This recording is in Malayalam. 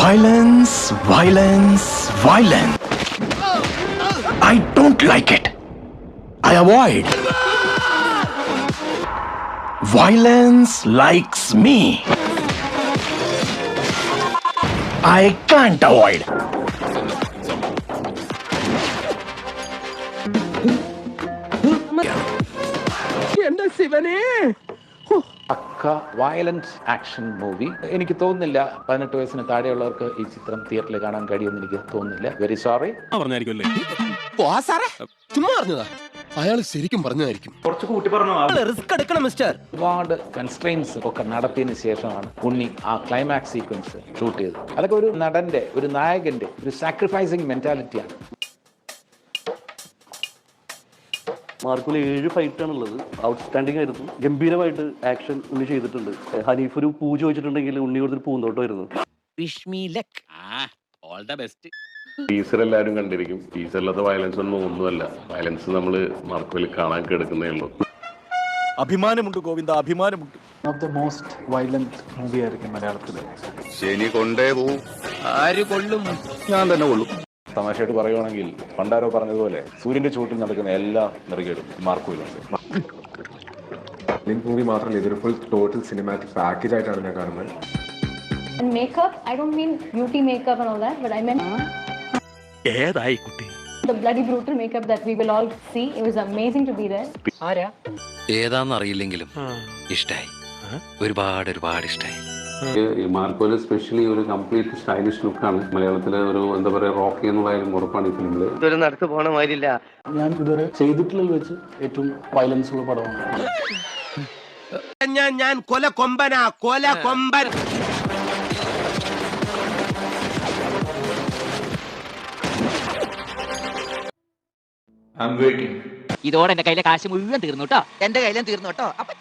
Violence, violence, violence. I don't like it. I avoid. Violence likes me. I can't avoid. പക്ക വയലന്റ് ആക്ഷൻ മൂവി. എനിക്ക് തോന്നുന്നില്ല 18 വയസ്സിന് താഴെയുള്ളവർക്ക് ഈ ചിത്രം തിയേറ്ററിൽ കാണാൻ കഴിയുമെന്ന് എനിക്ക് തോന്നുന്നില്ല. Very sorry. അയാൾ ശരിക്കും പറഞ്ഞതായിരിക്കും. ഒരുപാട് കൺസ്ട്രെയിൻസ് ഒക്കെ നടത്തിയതിനു ശേഷമാണ് ഉണ്ണി ആ ക്ലൈമാക്സ് സീക്വൻസ് ഷൂട്ട് ചെയ്തത്. അതൊക്കെ ഒരു നടന്റെ, ഒരു നായകന്റെ ഒരു സാക്രിഫൈസിങ് മെന്റാലിറ്റിയാണ്. മാർക്കോയിൽ 7 ഫൈറ്റാണുള്ളത്. ഔട്ട്സ്റ്റാൻഡിംഗ് ആയിരുന്നു. ഗംഭീരമായിട്ട് ആക്ഷൻ ഉണ്ണി ചെയ്തിട്ടുണ്ട്. ഹനീഫ് ഒരു പൂ ചോദിച്ചിട്ടുണ്ടെങ്കിൽ ഉണ്ണി കൊടുത്തൊരു പൂന്തോട്ടമായിരുന്നു. ടീസർ എല്ലാവരും കണ്ടിരിക്കും. ടീസറിലത്തെ വയലൻസ് ഒന്നുമല്ല. വയലൻസ് നമ്മൾ മാർക്കോയിൽ കാണാൻ കിടക്കുന്നേ ഉള്ളൂ. അഭിമാനമുണ്ട് ഗോവിന്ദ, അഭിമാനമുണ്ട്. Of the most violent movie ആയിരിക്കും മലയാളത്തില്. ശനി കൊണ്ടേ പോവും. ആര് കൊള്ളും? ഞാൻ തന്നെ കൊള്ളും. തമാശയായിട്ട് പറയുവാണെങ്കിൽ പണ്ടാരോ പറഞ്ഞതുപോലെ സൂര്യന്റെ ചൂട്ടിൽ നടക്കുന്ന എല്ലാ നെറുകേടും മാർക്കോയിലുണ്ട്. മൂവി മാത്രമല്ല, ഇതൊരു ഫുൾ ടോട്ടൽ സിനിമാറ്റിക് പാക്കേജ് ആയിട്ടാണ് ഞാൻ കാണുന്നത്. And makeup, I don't mean beauty makeup and all that, but I meant ഏതായി കുട്ടി? the bloody brutal makeup that we will all see. It was amazing to be there. ഏതാന്നറിയില്ലെങ്കിലും ഇഷ്ടായി. ഒരുപാട് ഇഷ്ടായി. മാർക്കോയിൽ സ്പെഷ്യലി ഒരു കംപ്ലീറ്റ് സ്റ്റൈലിഷ് ലുക്കാണ്. മലയാളത്തിലെ ഒരു എന്താ പറയുക, റോക്കി എന്നുള്ളതായാലും ഉറപ്പാണ് ഈ ഫിലിമില്. ഇതൊരു നടത്തു പോണ മാതിരില്ല. ഞാൻ ഇതുവരെ ചെയ്തിട്ടുള്ളതിൽ വെച്ച് ഏറ്റവും വയലൻസ് ഉള്ള പടമാണ്. ഞാൻ കൊല കൊമ്പൻ. ഇതോടെ എന്റെ കയ്യിലെ കാശ് മുഴുവൻ തീർന്നു കേട്ടോ. എന്റെ കയ്യിലും തീർന്നു കേട്ടോ. അപ്പൊ